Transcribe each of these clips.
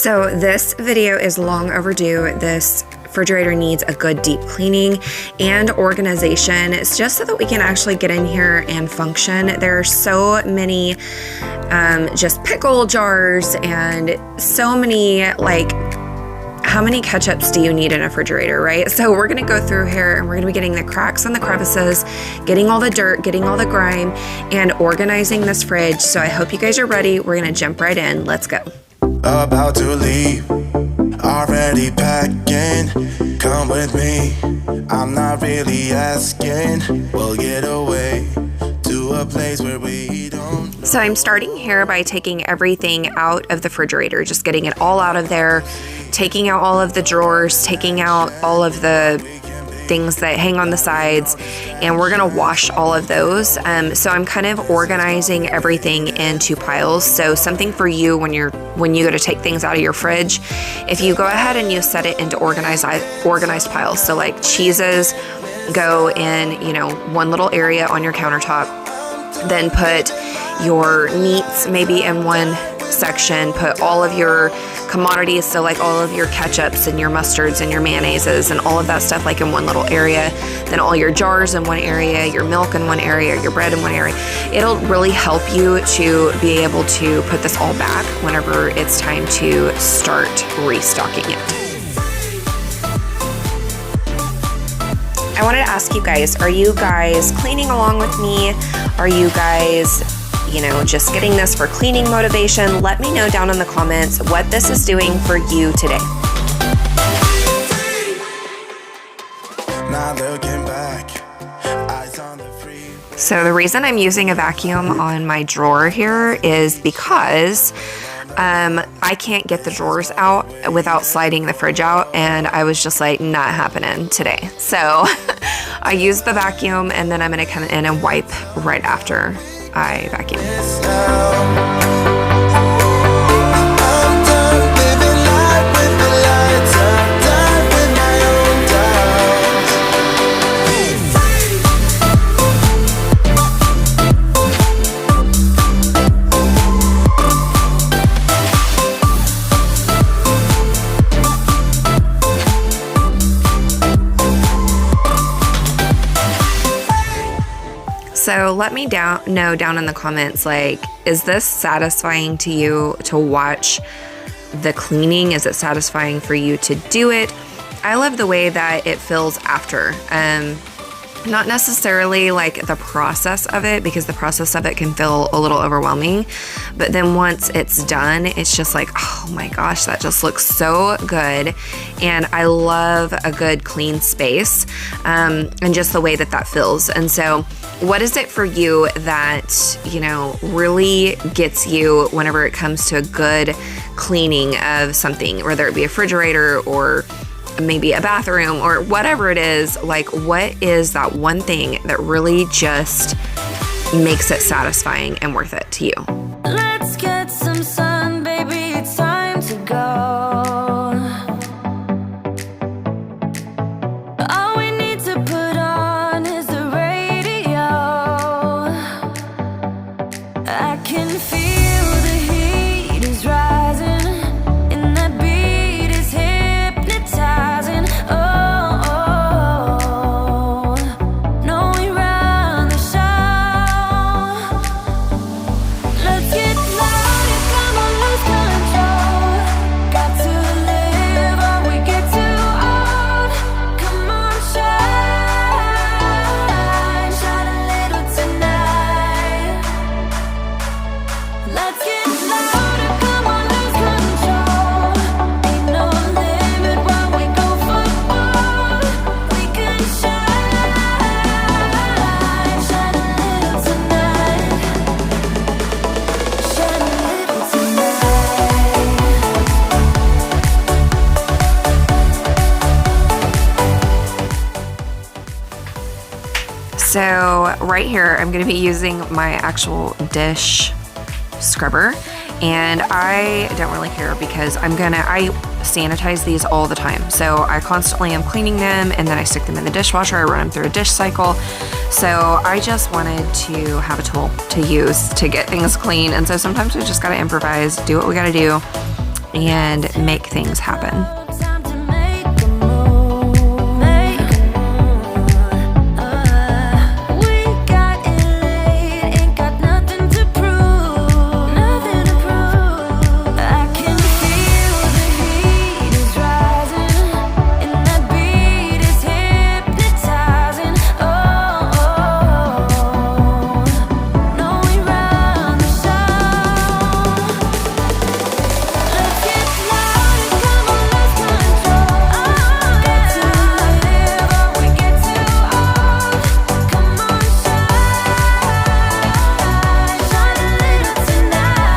So this video is long overdue. This refrigerator needs a good deep cleaning and organization. It's just so that we can actually get in here and function. There are so many just pickle jars and so many, like, how many ketchups do you need in a refrigerator, right? So we're gonna go through here and we're gonna be getting the cracks and the crevices, getting all the dirt, getting all the grime, and organizing this fridge. So I hope you guys are ready. We're gonna jump right in. Let's go. About to leave, already packing. Come with me, I'm not really asking. We'll get away to a place where we don't. So I'm starting here by taking everything out of the refrigerator, just getting it all out of there, taking out all of the drawers, taking out all of the things that hang on the sides, and we're gonna wash all of those. So I'm kind of organizing everything into piles. So something for you when you go to take things out of your fridge, if you go ahead and you set it into organized piles. So like cheeses go in, one little area on your countertop. Then put your meats maybe in one section, put all of your commodities, so like all of your ketchups and your mustards and your mayonnaises and all of that stuff like in one little area, then all your jars in one area, your milk in one area, your bread in one area. It'll really help you to be able to put this all back whenever it's time to start restocking it. I wanted to ask you guys, are you guys cleaning along with me? Are you guys just getting this for cleaning motivation? Let me know down in the comments what this is doing for you today. Not looking back, eyes on the free. So the reason I'm using a vacuum on my drawer here is because I can't get the drawers out without sliding the fridge out, and I was just like, not happening today. So I use the vacuum, and then I'm gonna come in and wipe right after I vacuum. So let me know down in the comments, like, is this satisfying to you to watch the cleaning? Is it satisfying for you to do it? I love the way that it feels after. Not necessarily like the process of it, because the process of it can feel a little overwhelming. But then once it's done, it's just like, oh my gosh, that just looks so good. And I love a good clean space, and just the way that feels. And so what is it for you that, really gets you whenever it comes to a good cleaning of something, whether it be a refrigerator or maybe a bathroom or whatever it is? Like, what is that one thing that really just makes it satisfying and worth it to you? Let's get some sun, baby, it's time to go. All we need to put on is the radio. I can feel the heat is rising. So right here, I'm gonna be using my actual dish scrubber, and I don't really care because I sanitize these all the time. So I constantly am cleaning them, and then I stick them in the dishwasher. I run them through a dish cycle. So I just wanted to have a tool to use to get things clean. And so sometimes we just gotta improvise, do what we gotta do. and make things happen. Time to make a move, make a move. We got it late, ain't got nothing to prove, nothing to prove. I can feel the heat is rising, and that beat is hypnotizing. Oh, no, we run the show. Let's get louder, come on, lose control. Got to live or we get too old. Come on, shine a little tonight.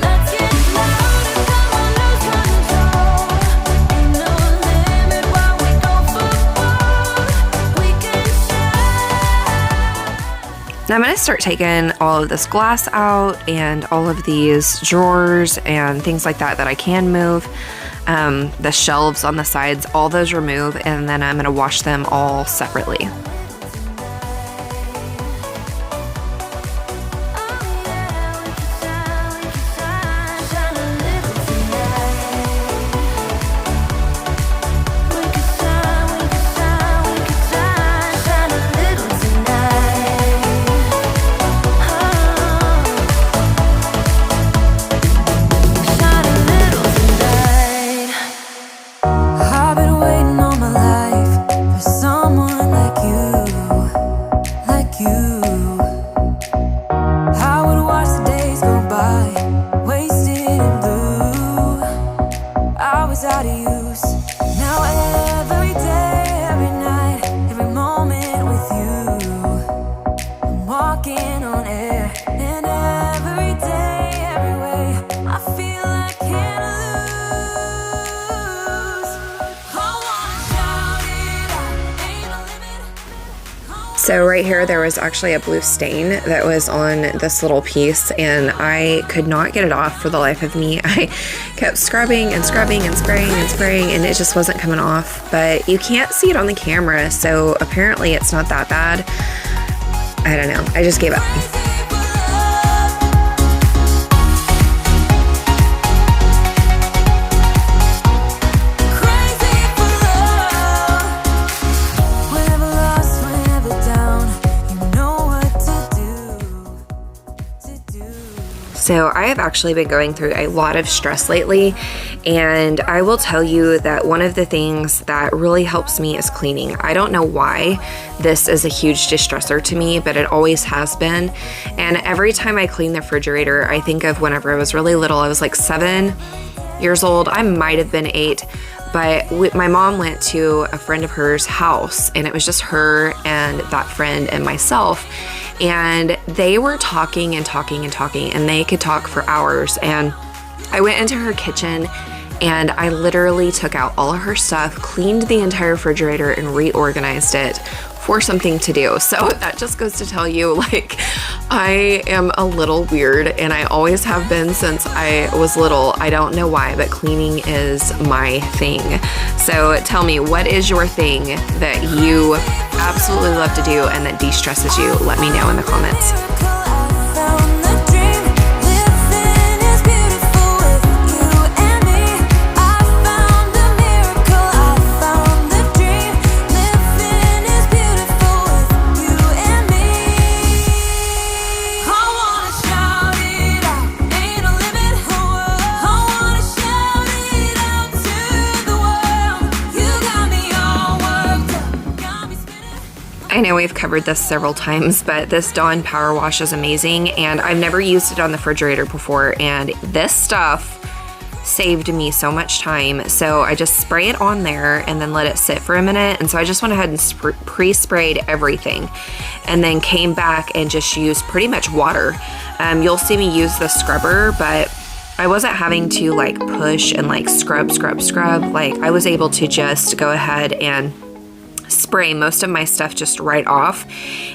Let's get louder, come on, lose control. Ain't no limit while we go for gold. We can shine. Now I'm going to start taking all of this glass out and all of these drawers and things like that I can move. The shelves on the sides, all those remove, and then I'm going to wash them all separately. Oh yeah, we can shine a little tonight. We can shine a little tonight. Shine a little tonight. I've been waiting all my life for someone like you, like you. I would watch the days go by, wasted in blue. I was out of use. Now every day, every night, every moment with you, I'm walking on air. And every day, every way, I feel I can't lose. I wanna shout it out, ain't no limit. So right here, there was actually a blue stain that was on this little piece, and I could not get it off for the life of me. I kept scrubbing and scrubbing and spraying and spraying, and it just wasn't coming off. But you can't see it on the camera, so apparently it's not that bad. I don't know. I just gave up. Crazy for love. Whenever lost, whenever down, you know what to do. So I have actually been going through a lot of stress lately, and I will tell you that one of the things that really helps me is cleaning. I don't know why this is a huge distressor to me, but it always has been. And every time I clean the refrigerator, I think of whenever I was really little. I was like 7 years old. I might have been 8. But my mom went to a friend of hers house, and it was just her and that friend and myself. And they were talking and talking and talking, and they could talk for hours. And I went into her kitchen, and I literally took out all of her stuff, cleaned the entire refrigerator, and reorganized it for something to do. So that just goes to tell you, like, I am a little weird, and I always have been since I was little. I don't know why, but cleaning is my thing. So tell me, what is your thing that you absolutely love to do and that de-stresses you? Let me know in the comments. I found the dream. Living is beautiful with you and me. I found the miracle. I found the dream. Living is beautiful with you and me. I wanna shout it out, ain't no limit. I wanna shout it out to the world. You got me all worked up, got me spinning. I know we've covered this several times, but this Dawn Power Wash is amazing, and I've never used it on the refrigerator before, and this stuff saved me so much time. So I just spray it on there and then let it sit for a minute. And so I just went ahead and pre-sprayed everything, and then came back and just used pretty much water. You'll see me use the scrubber, but I wasn't having to like push and like scrub. Like I was able to just go ahead and spray most of my stuff just right off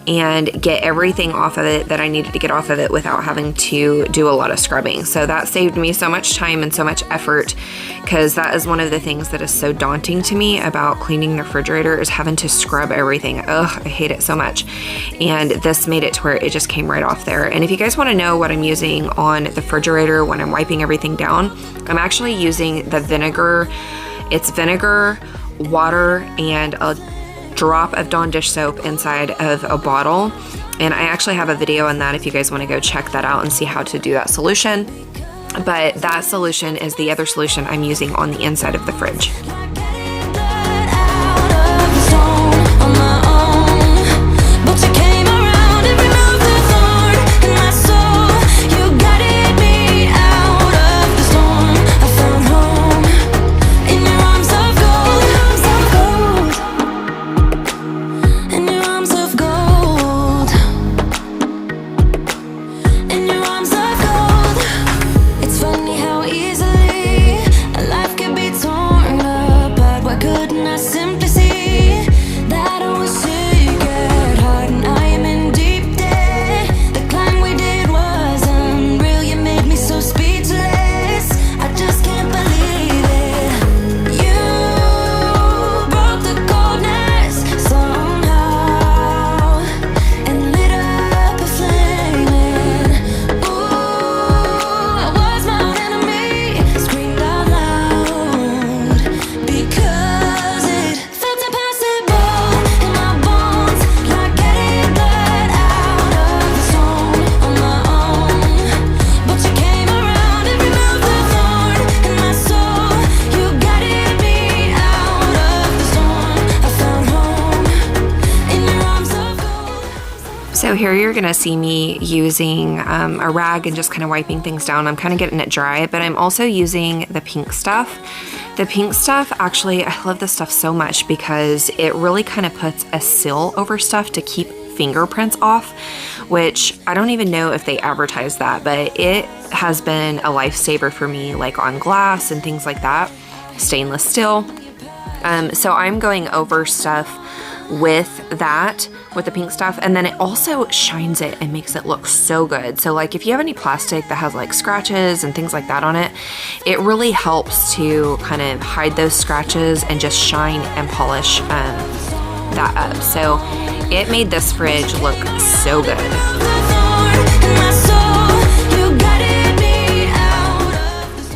and get everything off of it that I needed to get off of it without having to do a lot of scrubbing. So that saved me so much time and so much effort, because that is one of the things that is so daunting to me about cleaning the refrigerator, is having to scrub everything. Ugh, I hate it so much. And this made it to where it just came right off there. And if you guys want to know what I'm using on the refrigerator when I'm wiping everything down, I'm actually using the vinegar. It's vinegar, water, and a drop of Dawn dish soap inside of a bottle. And I actually have a video on that if you guys want to go check that out and see how to do that solution. But that solution is the other solution I'm using on the inside of the fridge. So here you're gonna see me using a rag and just kind of wiping things down. I'm kind of getting it dry, but I'm also using the pink stuff. The pink stuff, actually, I love this stuff so much because it really kind of puts a seal over stuff to keep fingerprints off, which I don't even know if they advertise that, but it has been a lifesaver for me, like on glass and things like that, stainless steel. So I'm going over stuff with that, with the pink stuff, and then it also shines it and makes it look so good. So like if you have any plastic that has like scratches and things like that on it, it really helps to kind of hide those scratches and just shine and polish that up. So it made this fridge look so good.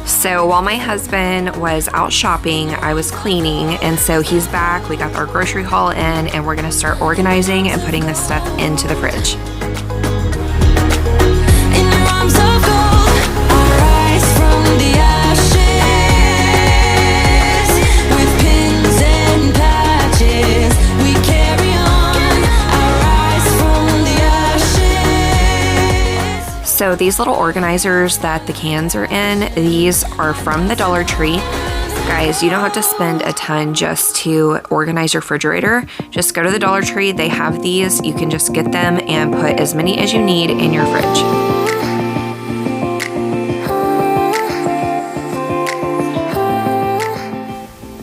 So while my husband was out shopping, I was cleaning, and so he's back. We got our grocery haul in, and we're gonna start organizing and putting this stuff into the fridge. In your arms of gold, I rise from the ashes. With pins and patches, we carry on. I rise from the ashes. So these little organizers that the cans are in, these are from the Dollar Tree. Guys, you don't have to spend a ton just to organize your refrigerator. Just go to the Dollar Tree. They have these. You can just get them and put as many as you need in your fridge.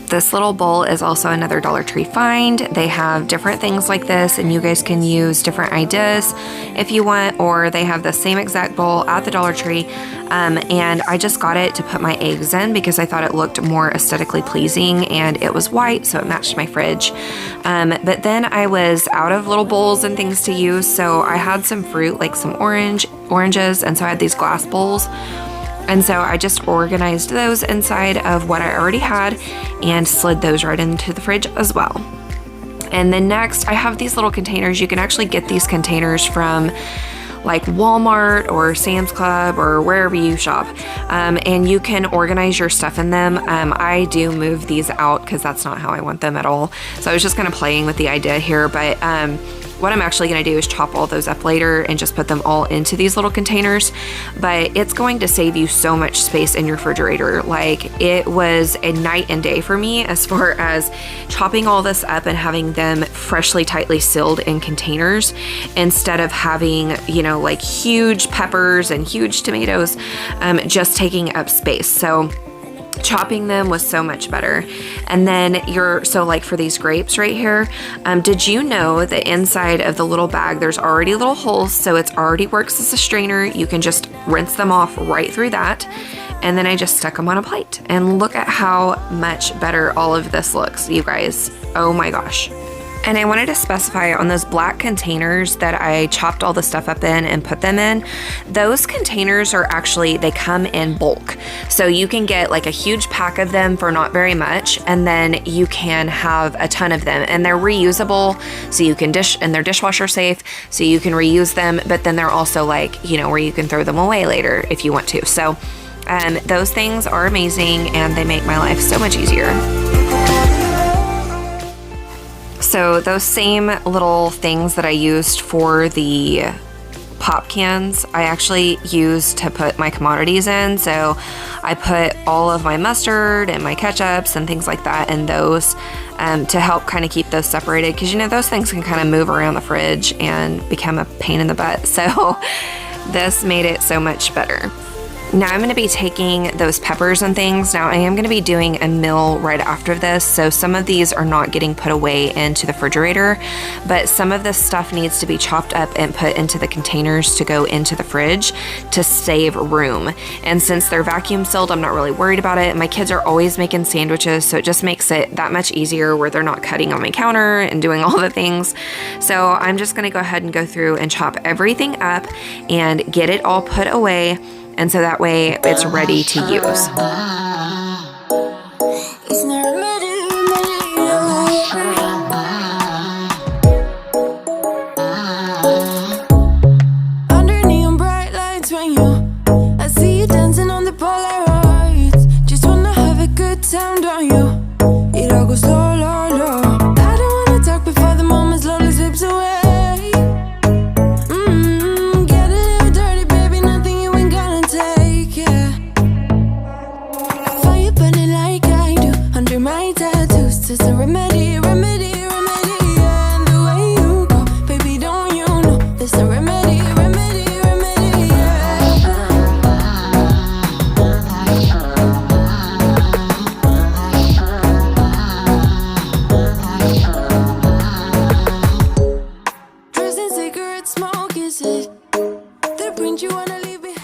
This little bowl is also another Dollar Tree find. They have different things like this, and you guys can use different ideas if you want, or they have the same exact bowl at the Dollar Tree. And I just got it to put my eggs in because I thought it looked more aesthetically pleasing, and it was white, so it matched my fridge. But then I was out of little bowls and things to use, so I had some fruit, like some oranges, and so I had these glass bowls. And so I just organized those inside of what I already had and slid those right into the fridge as well. And then next, I have these little containers. You can actually get these containers from like Walmart or Sam's Club or wherever you shop, and you can organize your stuff in them. I do move these out because that's not how I want them at all. So I was just kind of playing with the idea here, but what I'm actually going to do is chop all those up later and just put them all into these little containers. But it's going to save you so much space in your refrigerator. Like, it was a night and day for me as far as chopping all this up and having them freshly, tightly sealed in containers instead of having, you know, like huge peppers and huge tomatoes just taking up space. So chopping them was so much better. And then so like for these grapes right here, did you know that inside of the little bag there's already little holes, so it already works as a strainer. You can just rinse them off right through that. And then I just stuck them on a plate, and look at how much better all of this looks, you guys. Oh my gosh. And I wanted to specify on those black containers that I chopped all the stuff up in and put them in, those containers are actually, they come in bulk. So you can get like a huge pack of them for not very much, and then you can have a ton of them, and they're reusable, so you can and they're dishwasher safe, so you can reuse them, but then they're also like, you know, where you can throw them away later if you want to. So those things are amazing, and they make my life so much easier. So those same little things that I used for the pop cans, I actually used to put my commodities in. So I put all of my mustard and my ketchups and things like that in those to help kind of keep those separated, because you know those things can kind of move around the fridge and become a pain in the butt. So this made it so much better. Now I'm going to be taking those peppers and things. Now I am going to be doing a meal right after this, so some of these are not getting put away into the refrigerator, but some of this stuff needs to be chopped up and put into the containers to go into the fridge to save room. And since they're vacuum sealed, I'm not really worried about it. My kids are always making sandwiches, so it just makes it that much easier where they're not cutting on my counter and doing all the things. So I'm just going to go ahead and go through and chop everything up and get it all put away. And so that way it's ready to use. Under neon bright lights when I see you dancing on the Polaroids. Just wanna have a good time, don't you? It all goes low, low, low. I don't wanna talk before the moment slowly slips away. My tattoos, it's a remedy, remedy, remedy. And the way you go, baby, don't you know? There's a remedy, remedy, remedy. Dressed in cigarette smoke, is it the print you wanna leave behind?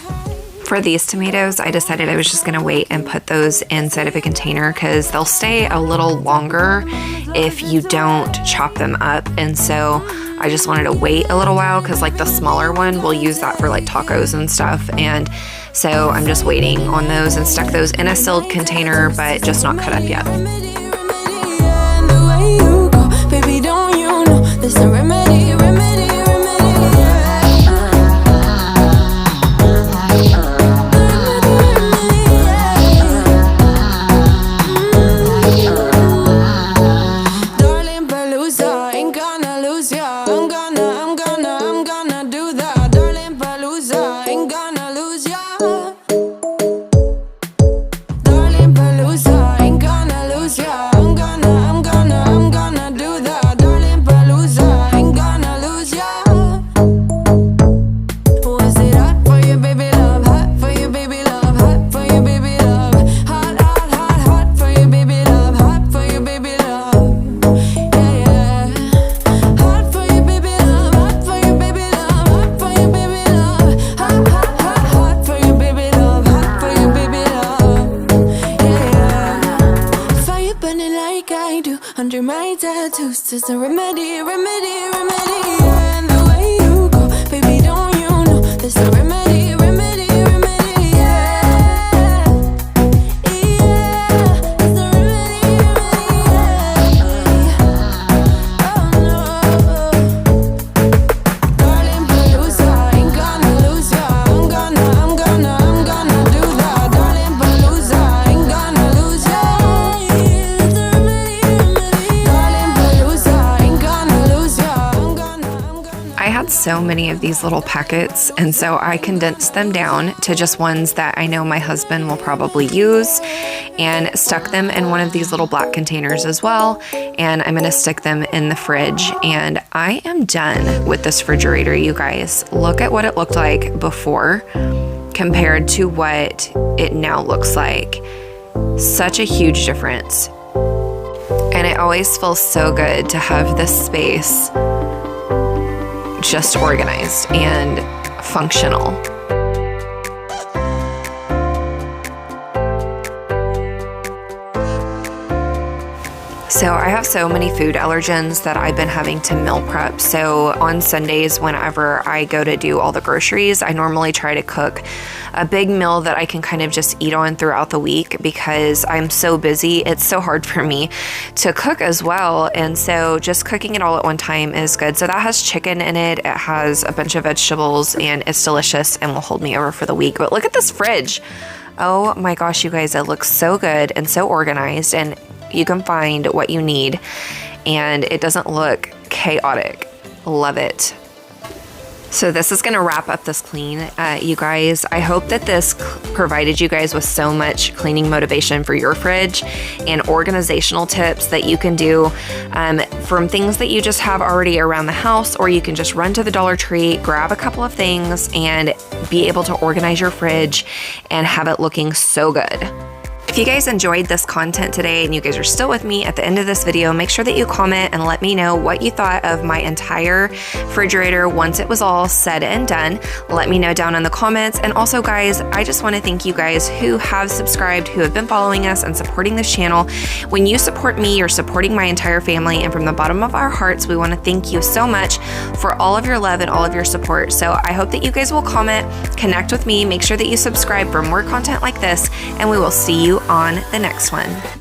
For these tomatoes, I decided I was just gonna wait and put those inside of a container because they'll stay a little longer if you don't chop them up. And so I just wanted to wait a little while because like the smaller one, we'll use that for like tacos and stuff. And so I'm just waiting on those and stuck those in a sealed container, but just not cut up yet. Baby, don't you know there's a remedy, remedy, remedy. Under my tattoos, it's a remedy, remedy, remedy. And the way you go, baby, don't you know there's a remedy, remedy, remedy. Yeah, yeah, it's a remedy, remedy. Oh no, darling Palooza, ain't gonna lose ya. I'm gonna do that. Darling Palooza, ain't gonna lose ya. It's a remedy, I had so many of these little packets, and so I condensed them down to just ones that I know my husband will probably use, and stuck them in one of these little black containers as well. And I'm gonna stick them in the fridge, and I am done with this refrigerator, you guys. Look at what it looked like before compared to what it now looks like. Such a huge difference. And it always feels so good to have this space just organized and functional. So I have so many food allergens that I've been having to meal prep. So on Sundays, whenever I go to do all the groceries, I normally try to cook a big meal that I can kind of just eat on throughout the week because I'm so busy. It's so hard for me to cook as well. And so just cooking it all at one time is good. So that has chicken in it. It has a bunch of vegetables and it's delicious and will hold me over for the week. But look at this fridge. Oh my gosh, you guys, it looks so good and so organized, and you can find what you need and it doesn't look chaotic. Love it. So this is gonna wrap up this clean, you guys. I hope that this provided you guys with so much cleaning motivation for your fridge and organizational tips that you can do from things that you just have already around the house, or you can just run to the Dollar Tree, grab a couple of things and be able to organize your fridge and have it looking so good. If you guys enjoyed this content today and you guys are still with me at the end of this video, make sure that you comment and let me know what you thought of my entire refrigerator once it was all said and done. Let me know down in the comments. And also guys, I just want to thank you guys who have subscribed, who have been following us and supporting this channel. When you support me, you're supporting my entire family, and from the bottom of our hearts, we want to thank you so much for all of your love and all of your support. So I hope that you guys will comment, connect with me, make sure that you subscribe for more content like this, and we will see you on the next one.